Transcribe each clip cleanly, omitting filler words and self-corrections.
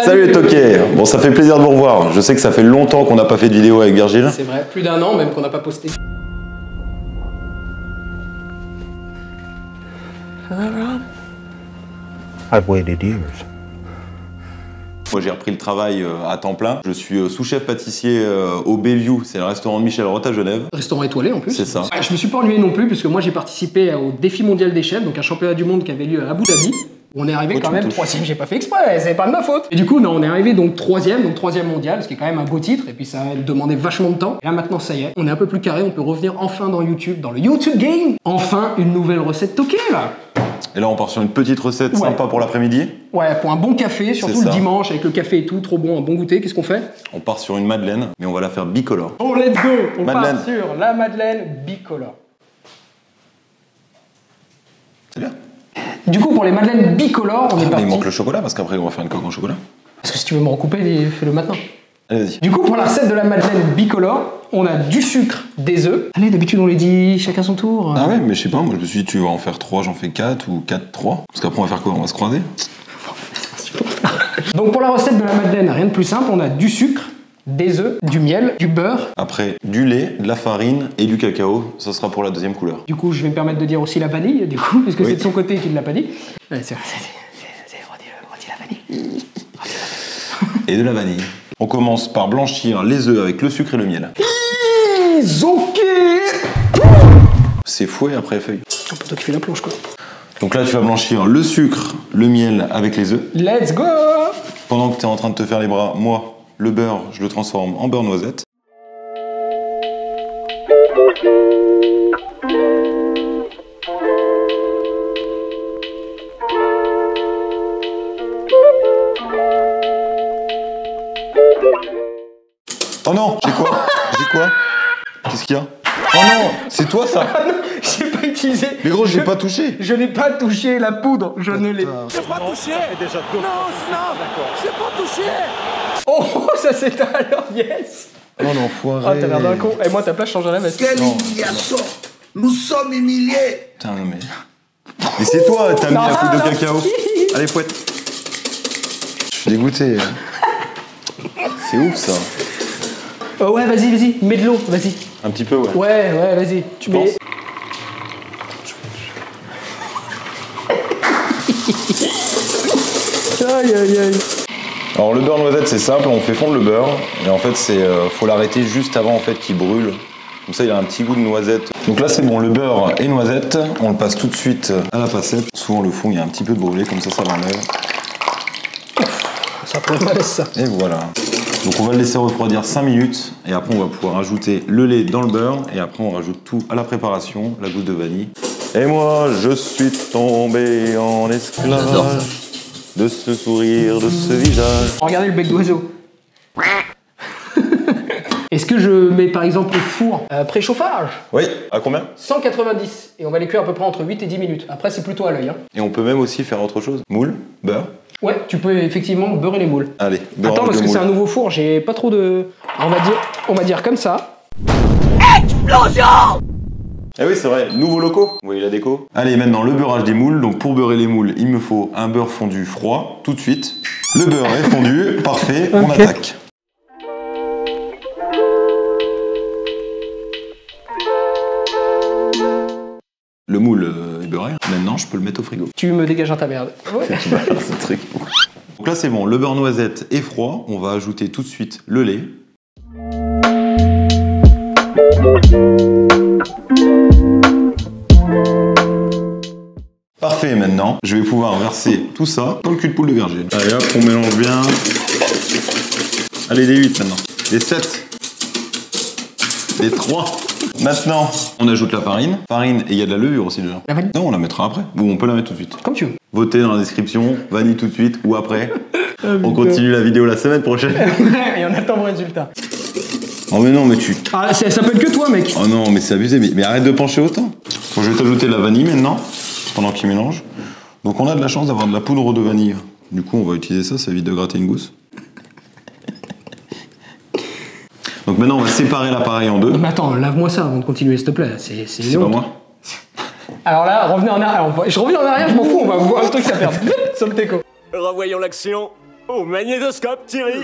Salut les toquets. Bon, ça fait plaisir de vous revoir. Je sais que ça fait longtemps qu'on n'a pas fait de vidéo avec Virgile. C'est vrai, plus d'1 an même qu'on n'a pas posté. I've waited years. Moi j'ai repris le travail à temps plein. Je suis sous-chef pâtissier au Bayview, c'est le restaurant de Michel Roth à Genève. Restaurant étoilé en plus. C'est ça. Je me suis pas ennuyé non plus puisque moi j'ai participé au défi mondial des chefs, donc un championnat du monde qui avait lieu à Abu Dhabi. On est arrivé quand même 3ème, j'ai pas fait exprès, c'est pas de ma faute. Et du coup, non, on est arrivé donc 3ème mondial, ce qui est quand même un beau titre, et puis ça demandait vachement de temps. Et là maintenant, ça y est, on est un peu plus carré, on peut revenir enfin dans YouTube, dans le YouTube game. Enfin, une nouvelle recette toquée là. Et là, on part sur une petite recette sympa pour l'après-midi. Ouais, pour un bon café, surtout le dimanche avec le café et tout, trop bon, un bon goûter. Qu'est-ce qu'on fait? On part sur une madeleine, mais on va la faire bicolore. Oh, let's go. On madeleine. part sur la madeleine bicolore. C'est bien. Du coup, pour les madeleines bicolores, on est parti. Mais il manque le chocolat parce qu'après, on va faire une coque en chocolat. Parce que si tu veux me recouper, fais-le maintenant. Allez, vas-y. Du coup, pour la recette de la madeleine bicolore, on a du sucre, des œufs. Allez, d'habitude, on les dit chacun son tour. Ah ouais, mais je sais pas, moi je me suis dit, tu vas en faire 3, j'en fais 4 ou 4, 3. Parce qu'après, on va faire quoi? On va se croiser. Donc, pour la recette de la madeleine, rien de plus simple, on a du sucre, des œufs, du miel, du beurre. Après, du lait, de la farine et du cacao. Ça sera pour la deuxième couleur. Du coup, je vais me permettre de dire aussi la vanille, du coup, puisque c'est de son côté qu'il ne l'a pas dit. Ouais, c'est redis la vanille. Et de la vanille. On commence par blanchir les œufs avec le sucre et le miel. Ok. C'est fouet après feuille. Un peu toi qui fais la plonge, quoi. Donc là, tu vas blanchir le sucre, le miel avec les œufs. Let's go. Pendant que tu es en train de te faire les bras, moi, le beurre, je le transforme en beurre noisette. Oh non, j'ai quoi? J'ai quoi? Qu'est-ce qu'il y a? Oh non, c'est toi ça? Ah non, j'ai pas utilisé. Mais gros, j'ai pas touché. Je n'ai pas touché la poudre, je ne l'ai pas. C'est pas touché. Déjà non, c'est pas touché. Oh, ça c'est alors, yes. Oh l'enfoiré. Ah, t'as l'air d'un con. Et moi, ta place, je changerai la veste. Quelle humiliation. Nous sommes humiliés. Putain, non mais... Mais c'est toi, t'as mis la poudre de cacao. Allez, fouette. Je suis dégoûté. C'est ouf ça. Oh, ouais, vas-y, mets de l'eau, vas-y. Un petit peu, ouais. Ouais, vas-y. Tu penses? Aïe, aïe, aïe. Alors le beurre noisette c'est simple, on fait fondre le beurre et en fait faut l'arrêter juste avant en fait qu'il brûle. Comme ça il a un petit goût de noisette. Donc là c'est bon, le beurre et noisette, on le passe tout de suite à la passette. Souvent le fond il y a un petit peu de brûlé, comme ça l'enlève. Ça pourrait mal ça. Et voilà. Donc on va le laisser refroidir 5 minutes et après on va pouvoir ajouter le lait dans le beurre et après on rajoute tout à la préparation, la goutte de vanille. Et moi je suis tombé en esclavage de ce sourire, de ce visage. Regardez le bec d'oiseau. Est-ce que je mets par exemple au four préchauffage? Oui, à combien? 190. Et on va les cuire à peu près entre 8 et 10 minutes. Après c'est plutôt à l'œil. Hein. Et on peut même aussi faire autre chose. Moule, beurre. Ouais, tu peux effectivement beurrer les moules. Allez, beurre. Attends, parce que c'est un nouveau four, j'ai pas trop de... On va dire comme ça. Explosion. Eh oui, c'est vrai, nouveau locaux. Vous voyez la déco? Allez, maintenant le beurrage des moules. Donc pour beurrer les moules, il me faut un beurre fondu froid, tout de suite. Le beurre est fondu, parfait, on attaque. Le moule est beurré. Maintenant, je peux le mettre au frigo. Tu me dégages ta merde. Ouais. Tu vas faire ce truc. Donc là, c'est bon, le beurre noisette est froid. On va ajouter tout de suite le lait. Parfait, maintenant, je vais pouvoir verser tout ça dans le cul de poule de Virgile. Allez hop, on mélange bien. Allez, des 8 maintenant. Des 7. Des 3. Maintenant, on ajoute la farine. Farine et il y a de la levure aussi dedans. La vanille? Non, on la mettra après. Ou on peut la mettre tout de suite. Comme tu veux. Votez dans la description, vanille tout de suite ou après. On continue la vidéo la semaine prochaine. Et on attend vos résultats. Oh mais non, mais tu... Ah, ça peut être que toi, mec. Oh non, mais c'est abusé, mais arrête de pencher autant. Bon, je vais t'ajouter la vanille maintenant, pendant qu'il mélange. Donc on a de la chance d'avoir de la poudre de vanille. Du coup, on va utiliser ça, ça évite de gratter une gousse. Donc maintenant, on va séparer l'appareil en deux. Mais attends, lave-moi ça avant de continuer, s'il te plaît. C'est pas moi. Alors là, revenez en arrière. Je reviens en arrière, je m'en fous, on va voir le truc, ça fait vite sur le teco. Revoyons l'action. Au magnétoscope, Thierry.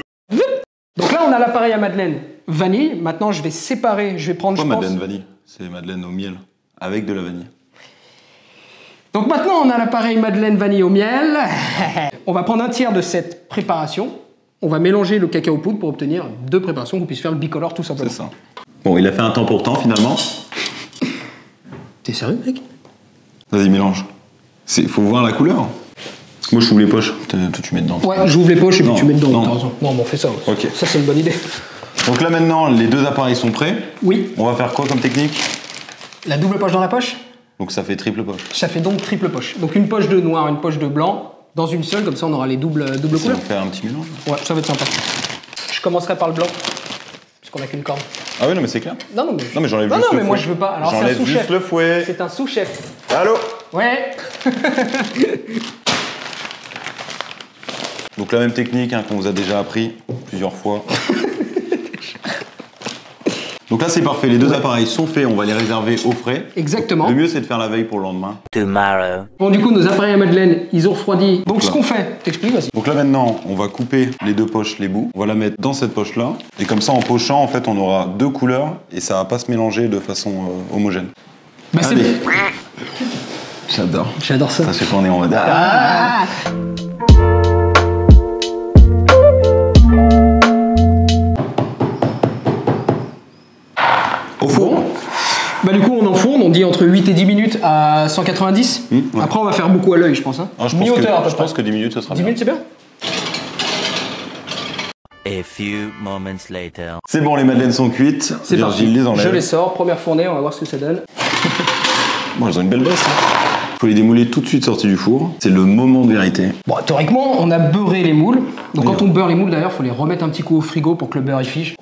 Donc là, on a l'appareil à madeleine vanille. Maintenant, je vais séparer, je vais prendre, Pourquoi je pense... madeleine vanille? C'est madeleine au miel, avec de la vanille. Donc maintenant, on a l'appareil madeleine vanille au miel. On va prendre un tiers de cette préparation. On va mélanger le cacao poudre pour obtenir 2 préparations, qu'on puisse faire le bicolore tout simplement. C'est ça. Bon, il a fait un temps pour temps, finalement. T'es sérieux, mec? Vas-y, mélange. Faut voir la couleur. Moi, je ouvre les poches. Toi, tu mets dedans. Ouais, j'ouvre les poches et puis Non, tu mets dedans. non. T'as raison. Non, bon, on fait ça. Ouais. Ok. Ça, c'est une bonne idée. Donc là, maintenant, les 2 appareils sont prêts. Oui. On va faire quoi comme technique? La double poche dans la poche? Donc ça fait triple poche. Ça fait donc triple poche. Donc une poche de noir, une poche de blanc, dans une seule, comme ça on aura les doubles On couleurs. va faire un petit mélange. Ouais, ça va être sympa. Je commencerai par le blanc, puisqu'on n'a qu'une corde. Ah oui, non, mais c'est clair. Non, non, mais j'enlève non, juste non, le mais moi fouet. je veux pas. Alors c'est un J'enlève sous-chef. juste le fouet. C'est un sous-chef. Allô? Ouais. Donc la même technique qu'on vous a déjà appris plusieurs fois. Donc là, c'est parfait. Les 2 appareils sont faits. On va les réserver au frais. Exactement. Le mieux, c'est de faire la veille pour le lendemain. Tomorrow. Bon, du coup, nos appareils à madeleine, ils ont refroidi. Donc ce Là. qu'on fait, t'expliques, vas-y. Donc là, maintenant, on va couper les 2 poches, les bouts. On va la mettre dans cette poche-là. Et comme ça, en pochant, en fait, on aura 2 couleurs. Et ça va pas se mélanger de façon homogène. Bah, c'est Allez. J'adore. J'adore ça. Ça fait qu'on est en mode... Au four. Bah du coup, on enfourne, on dit entre 8 et 10 minutes à 190. Ouais. Après, on va faire beaucoup à l'œil, je pense. Hein. Ah, je Mi-hauteur, à peu je près. pense que 10 minutes, ce sera 10 bien. minutes, c'est bien? A few moments later. C'est bon, les madeleines sont cuites. C'est parti. Virgile les enlève. Je les sors, première fournée, on va voir ce que ça donne. Bon, elles ont une belle baisse. Faut les démouler tout de suite sortis du four. C'est le moment de vérité. Bon, théoriquement, on a beurré les moules. Donc quand on beurre les moules, d'ailleurs, il faut les remettre un petit coup au frigo pour que le beurre y fige.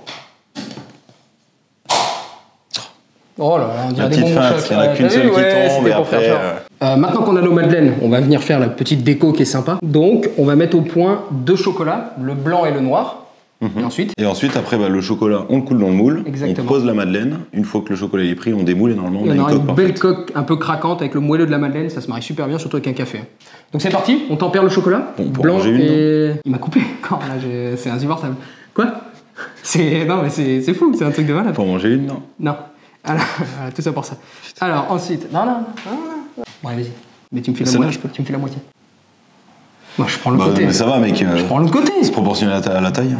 Oh là là, on dirait La des petite bonbons feinte, chocs. il y en a Ouais, qu'une t'as seule vu, qui ouais, tombe c'était et pour faire après, genre. Maintenant qu'on a nos madeleines, on va venir faire la petite déco qui est sympa. Donc, on va mettre au point 2 chocolats, le blanc et le noir. Et ensuite, Et ensuite, après, le chocolat, on le coule dans le moule. Exactement. On pose la madeleine. Une fois que le chocolat est pris, on démoule et normalement, on a on une aura coque une parfaite. belle coque un peu craquante avec le moelleux de la madeleine. Ça se marie super bien, surtout avec un café. Donc c'est parti, on tempère le chocolat. Bon, pour blanc manger une, et... Il m'a coupé. Quand là, c'est insupportable. Quoi? Non, mais c'est fou, c'est un truc de malade. Pour manger une, non. Non. Alors, voilà, tout ça pour ça. Alors, ensuite... Non. Bon, allez, vas-y. Mais tu me fais la Celle-là, moitié. Tu me fais la moitié. Moi, je prends le Bah, côté. mais ça va, mec. Je prends l'autre côté. C'est proportionnel à la taille.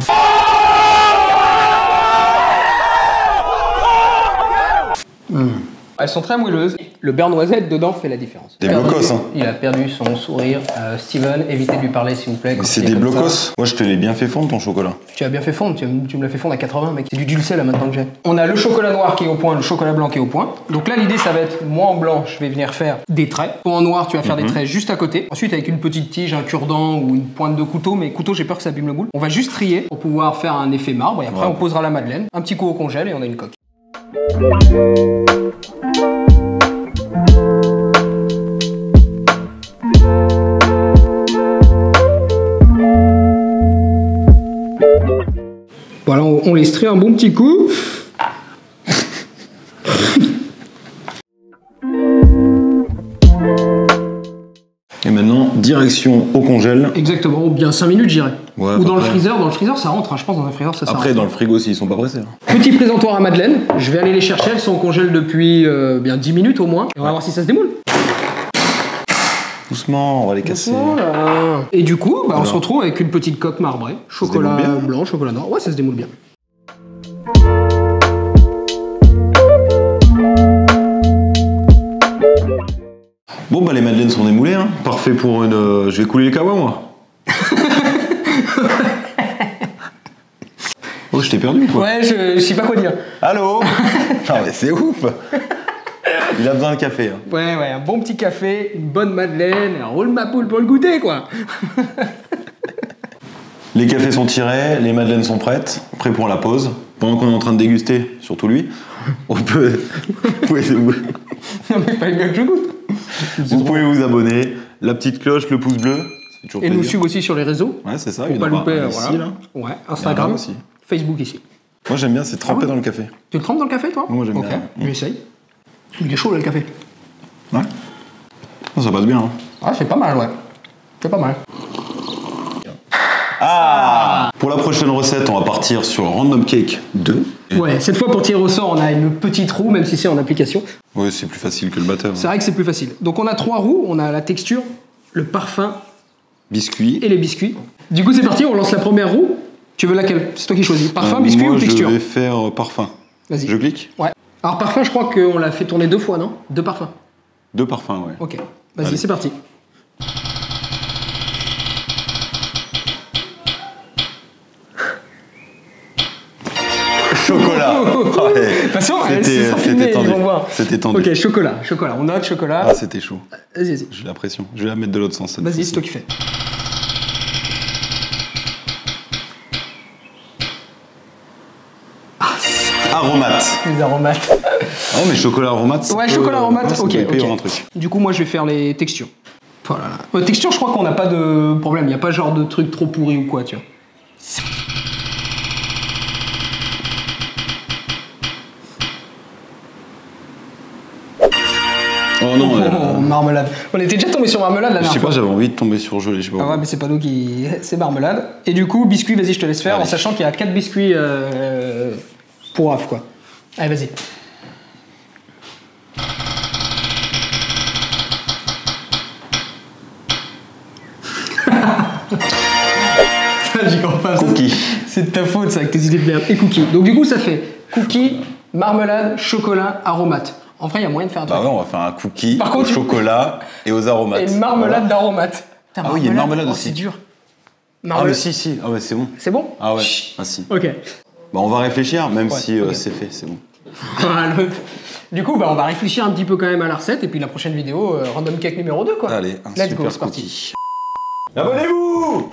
Elles sont très moelleuses. Le beurre noisette dedans fait la différence. Des Perdu- blocos, hein. Il a perdu son sourire. Steven, évitez de lui parler, s'il vous plaît. Mais quand c'est il est des comme ça. blocos. Moi, je te l'ai bien fait fondre, ton chocolat. Tu as bien fait fondre, tu me l'as fait fondre à 80, mec. C'est du dulce là maintenant que j'ai. On a le chocolat noir qui est au point, le chocolat blanc qui est au point. Donc là, l'idée, ça va être, moi en blanc, je vais venir faire des traits. Toi en noir, tu vas faire des traits juste à côté. Ensuite, avec une petite tige, un cure-dent ou une pointe de couteau, mais couteau, j'ai peur que ça abîme le moule. On va juste trier pour pouvoir faire un effet marbre et après, Ouais. on posera la madeleine. Un petit coup au congèle et on a une coque. Voilà, on les trie un bon petit coup. Et maintenant, direction au congèle. Exactement, ou bien 5 minutes, j'irais. Ouais, ou dans le après. freezer, ça rentre, hein, je pense dans un freezer ça Après, rentre. dans le frigo, s'ils sont pas pressés. hein. Petit présentoir à madeleine, je vais aller les chercher, elles sont au congèle depuis bien 10 minutes au moins. Et on va voir si ça se démoule. Doucement, on va les casser. Voilà. Et du coup, on Voilà. se retrouve avec une petite coque marbrée. Chocolat démoule bien. blanc, chocolat noir. Ouais, ça se démoule bien. Bon, bah, les madeleines sont démoulées. Hein. Parfait pour une. Je vais couler les kawas, moi. Oh, je t'ai perdu, quoi. Ouais, je sais pas quoi dire. Allô. Non, mais c'est ouf. Il a besoin de café. Hein. Ouais, un bon petit café, une bonne madeleine, un roule ma poule pour le goûter, quoi. Les cafés sont tirés, les madeleines sont prêtes, prêts pour la pause. Pendant qu'on est en train de déguster, surtout lui, on peut. Non, mais fallait bien que je goûte. Vous pouvez vous abonner, la petite cloche, le pouce bleu. C'est toujours Et nous plaisir. suivre aussi sur les réseaux. Ouais, c'est ça. Pour il y pas en aura louper, un ici, voilà. là. Ouais, Il y en a Instagram, un aussi. Facebook ici. Moi, j'aime bien, c'est trempé Ah ouais dans le café. Tu le trempes dans le café, toi? Moi, j'aime Ok, bien. j'essaye. Il est chaud, là, le café. Ouais. Ça passe bien. Hein. Ah, c'est pas mal, ouais. C'est pas mal. Ah. Pour la prochaine recette, on va partir sur Random Cake 2. Ouais, cette fois pour tirer au sort, on a une petite roue, même si c'est en application. Ouais, c'est plus facile que le batteur. C'est vrai que c'est plus facile. Donc on a 3 roues, on a la texture, le parfum Biscuit. et les biscuits. Du coup c'est parti, on lance la première roue. Tu veux laquelle? C'est toi qui choisis. Parfum, biscuit moi, ou texture? Je vais faire parfum. Vas-y. Je clique? Ouais. Alors parfum, je crois qu'on l'a fait tourner 2 fois, non? 2 parfums. 2 parfums, ouais. Ok. Vas-y, Allez. c'est parti. Chocolat. Ouais. De toute façon, C'était- c'est sans filmer, c'était ils tendu. vont voir. C'était tendu. Ok, chocolat. On note chocolat. Ah, c'était chaud. Vas-y. J'ai la pression. Je vais la mettre de l'autre sens. cette Vas-y, fois-ci. c'est toi qui fais. Aromate. Les aromates. Ah mais chocolat aromate. ça Ouais, peut- chocolat aromate, ça ok. peut payer ok. un truc. Du coup, moi, je vais faire les textures. Voilà. Texture, je crois qu'on n'a pas de problème. Il n'y a pas genre de truc trop pourri ou quoi, tu vois. Oh non, Oh, marmelade. On était déjà tombé sur marmelade la je dernière sais fois. pas, j'avais envie de tomber sur gelé, je sais pas. Ah ouais, mais c'est pas nous qui. C'est marmelade. Et du coup, biscuit, vas-y, je te laisse faire, Allez. en sachant qu'il y a 4 biscuits pour Raph, quoi. Allez, vas-y. J'y crois pas. Cookie. C'est de ta faute, ça, avec tes idées de merde. Et cookie. Donc, du coup, ça fait cookie, marmelade, chocolat, aromate. En vrai, il y a moyen de faire un truc. Bah ouais, on va faire un cookie Par au contre- chocolat et aux aromates. Et une marmelade d'aromates. Putain, Ah oui, il y a une marmelade oh, aussi. C'est dur. Ah Marmelade. mais si, ah ouais, c'est bon. C'est bon? Ah ouais, Chut. ah si. Ok. Bah on va réfléchir, même Ouais, si ok. c'est fait, c'est bon. Du coup, bah, on va réfléchir un petit peu quand même à la recette et puis la prochaine vidéo, Random Cake numéro 2 quoi. Allez, un Let's go, super c'est parti. cookie. Abonnez-vous.